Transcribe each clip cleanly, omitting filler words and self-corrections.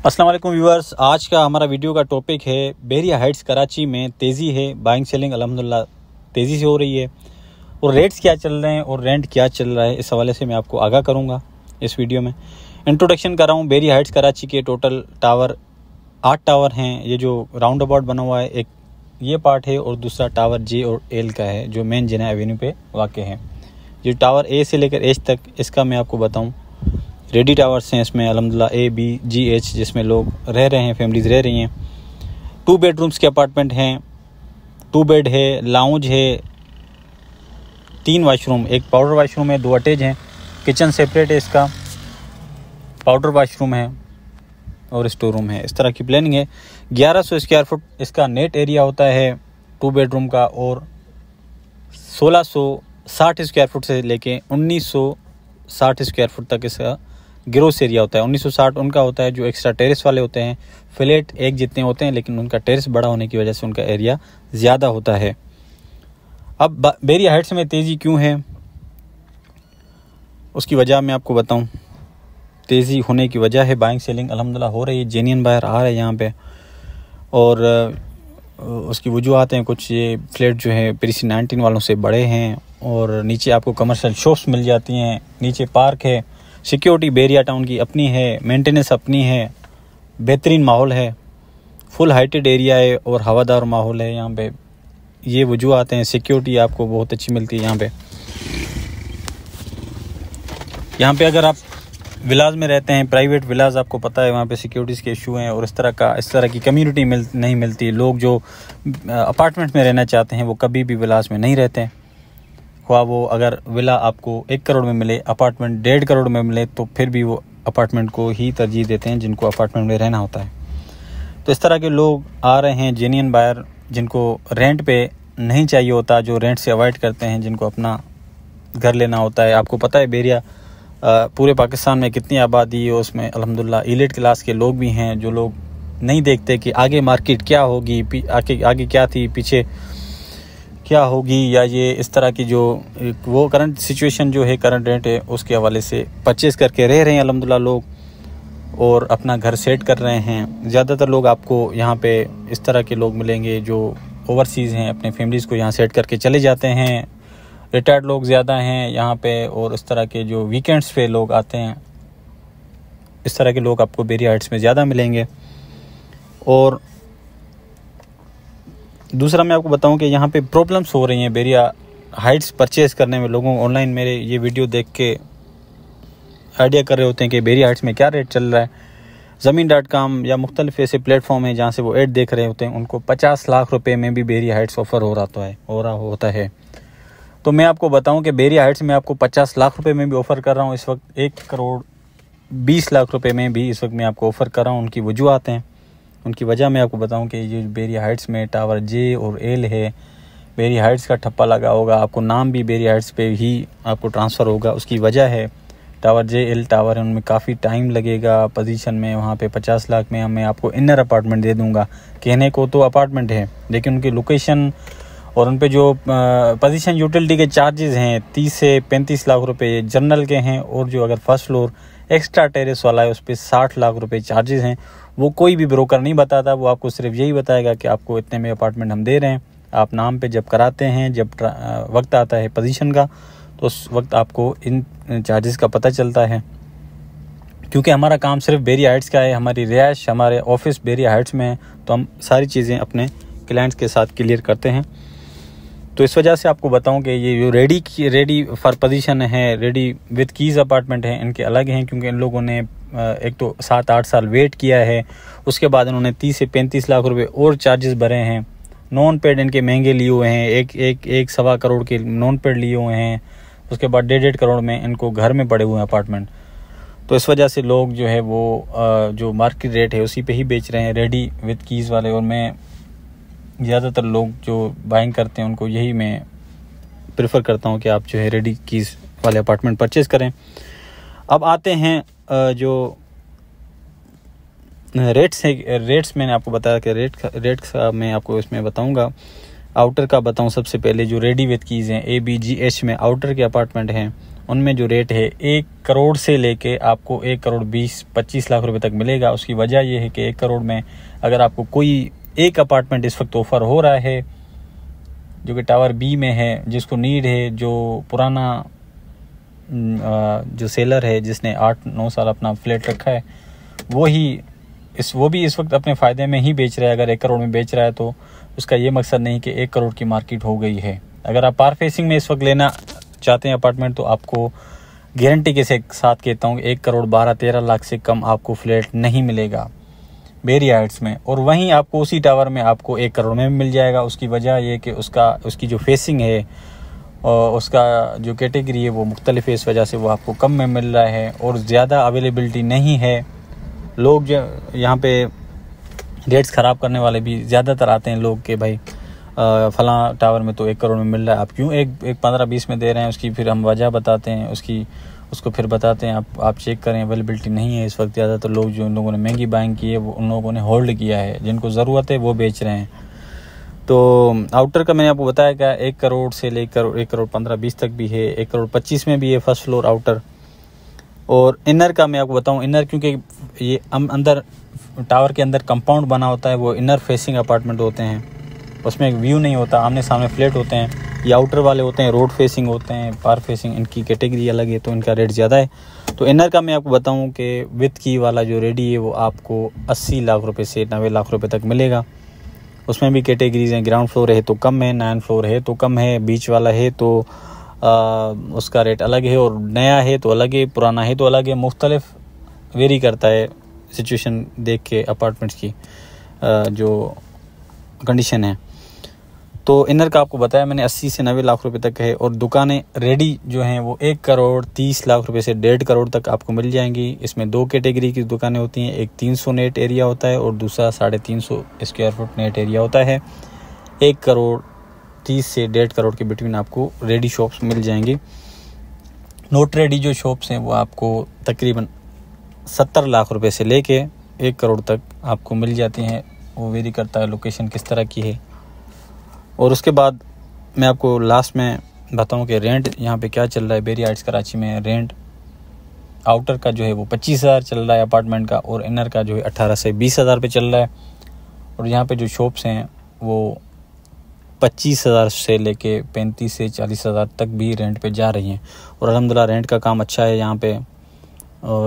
अस्सलाम वालेकुम व्यूअर्स, आज का हमारा वीडियो का टॉपिक है बहरिया हाइट्स कराची में तेज़ी है। बाइंग सेलिंग अल्हम्दुलिल्लाह तेज़ी से हो रही है और रेट्स क्या चल रहे हैं और रेंट क्या चल रहा है, इस हवाले से मैं आपको आगाह करूंगा इस वीडियो में। इंट्रोडक्शन कर रहा हूँ। बहरिया हाइट्स कराची के टोटल टावर 8 टावर हैं। ये जो राउंड अबाउट बना हुआ है, एक ये पार्ट है और दूसरा टावर जे और एल का है जो मेन जिना एवेन्यू पे वाक़ है। जो टावर ए से लेकर एच तक, इसका मैं आपको बताऊँ, रेडी टावर्स हैं इसमें अल्हम्दुलिल्लाह ए बी जी एच, जिसमें लोग रह रहे हैं, फैमिलीज़ रह रही हैं। 2 बेडरूम्स के अपार्टमेंट हैं, 2 बेड है, लाउंज है, 3 वाशरूम, एक पाउडर वाशरूम है, 2 अटैच हैं, किचन सेपरेट है, इसका पाउडर वाशरूम है और स्टोर रूम है। इस तरह की प्लानिंग है। 1100 स्क्वायर फुट इसका नेट एरिया होता है 2 बेडरूम का, और 1660 स्क्वायर फुट से लेके 1960 स्क्वायर फुट तक इसका ग्रोस एरिया होता है। 1960 उनका होता है जो एक्स्ट्रा टेरेस वाले होते हैं। फ्लैट एक जितने होते हैं, लेकिन उनका टेरेस बड़ा होने की वजह से उनका एरिया ज़्यादा होता है। अब बहरिया हाइट्स में तेज़ी क्यों है, उसकी वजह मैं आपको बताऊं। तेज़ी होने की वजह है बाइंग सेलिंग अल्हम्दुलिल्लाह हो रही है, जेन्युइन बायर आ रहे हैं यहाँ पे, और उसकी वजूहत हैं कुछ। ये फ्लैट जो है प्रीसी 19 वालों से बड़े हैं, और नीचे आपको कमर्शियल शॉप्स मिल जाती हैं, नीचे पार्क है, सिक्योरिटी बहरिया टाउन की अपनी है, मेंटेनेंस अपनी है, बेहतरीन माहौल है, फुल हाइटेड एरिया है और हवादार माहौल है यहाँ पे। ये वजूहत हैं। सिक्योरिटी आपको बहुत अच्छी मिलती है यहाँ पे। यहाँ पे अगर आप विलाज में रहते हैं, प्राइवेट विलाज, आपको पता है वहाँ पे सिक्योरिटीज़ के इशू हैं, और इस तरह की कम्युनिटी नहीं मिलती। लोग जो अपार्टमेंट में रहना चाहते हैं वो कभी भी विलाज में नहीं रहते हैं। ख्वाह वो अगर विला आपको 1 करोड़ में मिले, अपार्टमेंट 1.5 करोड़ में मिले, तो फिर भी वो अपार्टमेंट को ही तरजीह देते हैं जिनको अपार्टमेंट में रहना होता है। तो इस तरह के लोग आ रहे हैं, जेन्युइन बायर, जिनको रेंट पे नहीं चाहिए होता, जो रेंट से अवॉइड करते हैं, जिनको अपना घर लेना होता है। आपको पता है बहरिया पूरे पाकिस्तान में कितनी आबादी है, उसमें अल्हम्दुलिल्लाह एलीट क्लास के लोग भी हैं, जो लोग नहीं देखते कि आगे मार्केट क्या होगी, आगे क्या थी, पीछे क्या होगी, या ये इस तरह की जो वो करंट सिचुएशन जो है, करंट रेट है, उसके हवाले से परचेज़ करके रह रहे हैं अल्हम्दुलिल्लाह लोग, और अपना घर सेट कर रहे हैं। ज़्यादातर लोग आपको यहाँ पे इस तरह के लोग मिलेंगे जो ओवरसीज़ हैं, अपने फैमिलीज़ को यहाँ सेट करके चले जाते हैं। रिटायर्ड लोग ज़्यादा हैं यहाँ पे, और इस तरह के जो वीकेंड्स पे लोग आते हैं, इस तरह के लोग आपको बहरिया हाइट्स में ज़्यादा मिलेंगे। और दूसरा मैं आपको बताऊं कि यहाँ पे प्रॉब्लम्स हो रही हैं बहरिया हाइट्स परचेज़ करने में। लोगों को ऑनलाइन मेरे ये वीडियो देख के आइडिया कर रहे होते हैं कि बहरिया हाइट्स में क्या रेट चल रहा है। ज़मीन.com या मुख्तलिफ ऐसे प्लेटफॉर्म हैं जहाँ से वो ऐड देख रहे होते हैं, उनको 50 लाख रुपए में भी बहरिया हाइट्स ऑफ़र हो रहा होता है। तो मैं आपको बताऊं कि बहरिया हाइट्स में आपको 50 लाख रुपए में भी ऑफ़र कर रहा हूं। इस वक्त 1 करोड़ 20 लाख रुपए में भी इस वक्त मैं आपको ऑफ़र कर रहा हूं। उनकी वजूहत हैं, उनकी वजह मैं आपको बताऊं कि ये बहरिया हाइट्स में टावर जे और एल है, बहरिया हाइट्स का ठप्पा लगा होगा, आपको नाम भी बहरिया हाइट्स पे ही आपको ट्रांसफ़र होगा। उसकी वजह है टावर जे एल टावर है, उनमें काफ़ी टाइम लगेगा पोजीशन में। वहाँ पे 50 लाख में मैं आपको इनर अपार्टमेंट दे दूँगा। कहने को तो अपार्टमेंट है, लेकिन उनकी लोकेशन और उन पे जो पोजीशन यूटिलिटी के चार्जेस हैं 30 से 35 लाख रुपए जनरल के हैं, और जो अगर फर्स्ट फ्लोर एक्स्ट्रा टेरेस वाला है उस पर 60 लाख रुपए चार्जेस हैं। वो कोई भी ब्रोकर नहीं बताता, वो आपको सिर्फ यही बताएगा कि आपको इतने में अपार्टमेंट हम दे रहे हैं। आप नाम पे जब कराते हैं, जब वक्त आता है पोजीशन का, तो उस वक्त आपको इन चार्जेस का पता चलता है। क्योंकि हमारा काम सिर्फ बहरिया हाइट्स का है, हमारी रिहाइश, हमारे ऑफिस बहरिया हाइट्स में है, तो हम सारी चीज़ें अपने क्लाइंट्स के साथ क्लियर करते हैं। तो इस वजह से आपको बताऊं कि ये जो रेडी फॉर पोजीशन है, रेडी विद कीज़ अपार्टमेंट हैं, इनके अलग हैं। क्योंकि इन लोगों ने एक तो 7-8 साल वेट किया है, उसके बाद इन्होंने 30 से 35 लाख रुपए और चार्जेस भरे हैं। नॉन पेड इनके महंगे लिए हुए हैं, एक 1.25 करोड़ के नॉन पेड लिए हुए हैं। उसके बाद 1.5 करोड़ में इनको घर में पड़े हुए हैं अपार्टमेंट। तो इस वजह से लोग जो है वो जो मार्केट रेट है उसी पे ही बेच रहे हैं, रेडी विद कीज़ वाले। और मैं ज़्यादातर लोग जो बाइंग करते हैं उनको यही मैं प्रेफर करता हूं कि आप जो है रेडी कीज़ वाले अपार्टमेंट परचेज़ करें। अब आते हैं जो रेट्स मैंने आपको बताया कि रेट का मैं आपको इसमें बताऊंगा। आउटर का बताऊं सबसे पहले, जो रेडी विद कीज़ हैं, ए बी जी एच में आउटर के अपार्टमेंट हैं, उनमें जो रेट है 1 करोड़ से लेके आपको 1 करोड़ 20-25 लाख रुपए तक मिलेगा। उसकी वजह यह है कि 1 करोड़ में अगर आपको कोई एक अपार्टमेंट इस वक्त ऑफर हो रहा है जो कि टावर बी में है, जिसको नीड है, जो पुराना जो सेलर है जिसने 8-9 साल अपना फ्लैट रखा है वो भी इस वक्त अपने फ़ायदे में ही बेच रहा है। अगर 1 करोड़ में बेच रहा है तो उसका ये मकसद नहीं कि 1 करोड़ की मार्केट हो गई है। अगर आप पार फेसिंग में इस वक्त लेना चाहते हैं अपार्टमेंट तो आपको गारंटी के साथ कहता हूँ 1 करोड़ 12-13 लाख से कम आपको फ्लैट नहीं मिलेगा बेरिया हाइट्स में। और वहीं आपको उसी टावर में आपको 1 करोड़ में मिल जाएगा। उसकी वजह ये कि उसकी जो फेसिंग है और उसका जो कैटेगरी है वो मुख्तलिफ है, इस वजह से वो आपको कम में मिल रहा है और ज़्यादा अवेलेबिलिटी नहीं है। लोग जो यहाँ पे रेट्स ख़राब करने वाले भी ज़्यादातर आते हैं लोग कि भाई फलां टावर में तो 1 करोड़ में मिल रहा है, आप क्यों एक 15-20 में दे रहे हैं। उसकी फिर हम वजह बताते हैं, उसको फिर बताते हैं आप चेक करें, अवेलेबिलिटी नहीं है इस वक्त। ज़्यादातर लोग जो उन लोगों ने महंगी बाइंग की है वो उन लोगों ने होल्ड किया है, जिनको ज़रूरत है वो बेच रहे हैं। तो आउटर का मैंने आपको बताया क्या 1 करोड़ से लेकर 1 करोड़ 15-20 तक भी है, 1 करोड़ 25 में भी है फर्स्ट फ्लोर आउटर। और इनर का मैं आपको बताऊं, इनर क्योंकि ये अंदर टावर के अंदर कंपाउंड बना होता है, वो इनर फेसिंग अपार्टमेंट होते हैं, उसमें एक व्यू नहीं होता, आमने सामने फ्लैट होते हैं। ये आउटर वाले होते हैं, रोड फेसिंग होते हैं, पार फेसिंग, इनकी कैटेगरी अलग है तो इनका रेट ज़्यादा है। तो इनर का मैं आपको बताऊं कि विथ की वाला जो रेडी है वो आपको 80 लाख रुपए से 90 लाख रुपए तक मिलेगा। उसमें भी कैटेगरीज हैं, ग्राउंड फ्लोर है तो कम है, 9 फ्लोर है तो कम है, बीच वाला है तो उसका रेट अलग है, और नया है तो अलग है, पुराना है तो अलग है। मुख्तलिफ वेरी करता है सिचुएशन देख के अपार्टमेंट्स की जो कंडीशन है। तो इनर का आपको बताया मैंने 80 से 90 लाख रुपए तक है। और दुकानें रेडी जो हैं वो 1 करोड़ 30 लाख रुपए से 1.5 करोड़ तक आपको मिल जाएंगी। इसमें 2 कैटेगरी की दुकानें होती हैं, एक 300 नेट एरिया होता है और दूसरा 350 स्क्वायर फुट नेट एरिया होता है। 1 करोड़ 30 से 1.5 करोड़ के बिटवीन आपको रेडी शॉप्स मिल जाएंगी। नोट रेडी जो शॉप्स हैं वो आपको तकरीबन 70 लाख रुपए से लेके 1 करोड़ तक आपको मिल जाती हैं। वो वेरी करता है लोकेशन किस तरह की है। और उसके बाद मैं आपको लास्ट में बताऊं कि रेंट यहाँ पे क्या चल रहा है। बेरिया हाइट्स कराची में रेंट आउटर का जो है वो 25,000 चल रहा है अपार्टमेंट का, और इनर का जो है 18 से 20,000 पे चल रहा है। और यहाँ पे जो शॉप्स हैं वो 25,000 से लेके 35 से 40,000 तक भी रेंट पे जा रही हैं। और अल्हम्दुलिल्लाह रेंट का काम अच्छा है यहाँ पे।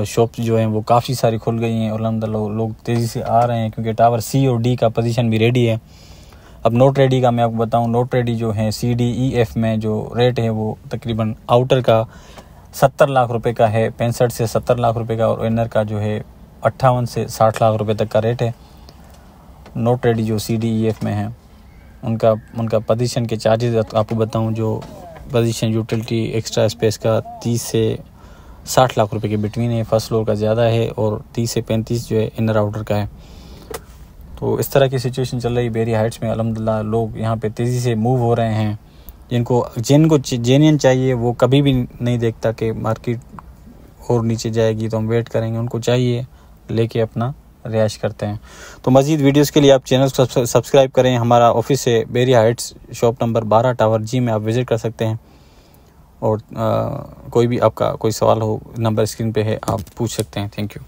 शॉप्स जो हैं वो काफ़ी सारी खुल गई हैं और अल्हम्दुलिल्लाह लोग तेज़ी से आ रहे हैं क्योंकि टावर सी और डी का पोजीशन भी रेडी है। अब नोट रेडी का मैं आपको बताऊं, नोट रेडी जो है CDEF में जो रेट है वो तकरीबन आउटर का 70 लाख रुपए का है, 65 से 70 लाख रुपए का, और इनर का जो है 58 से 60 लाख रुपए तक का रेट है। नोट रेडी जो CDEF में है उनका पोजीशन के चार्जेस आपको बताऊं, जो पोजीशन यूटिलिटी एक्स्ट्रा स्पेस का 30 से 60 लाख रुपए के बिटवीन है, फर्स्ट फ्लोर का ज़्यादा है, और 30 से 35 जो है इनर आउटर का है। तो इस तरह की सिचुएशन चल रही है बेरिया हाइट्स में। अल्हम्दुलिल्लाह लोग यहाँ पे तेज़ी से मूव हो रहे हैं। जिनको जेन्युइन चाहिए वो कभी भी नहीं देखता कि मार्केट और नीचे जाएगी तो हम वेट करेंगे, उनको चाहिए लेके अपना रिहाइश करते हैं। तो मज़ीद वीडियोस के लिए आप चैनल को सब्सक्राइब करें। हमारा ऑफिस है बेरिया हाइट्स, शॉप नंबर 12 टावर जी में आप विज़िट कर सकते हैं। और कोई भी आपका कोई सवाल हो, नंबर स्क्रीन पे है, आप पूछ सकते हैं। Thank you.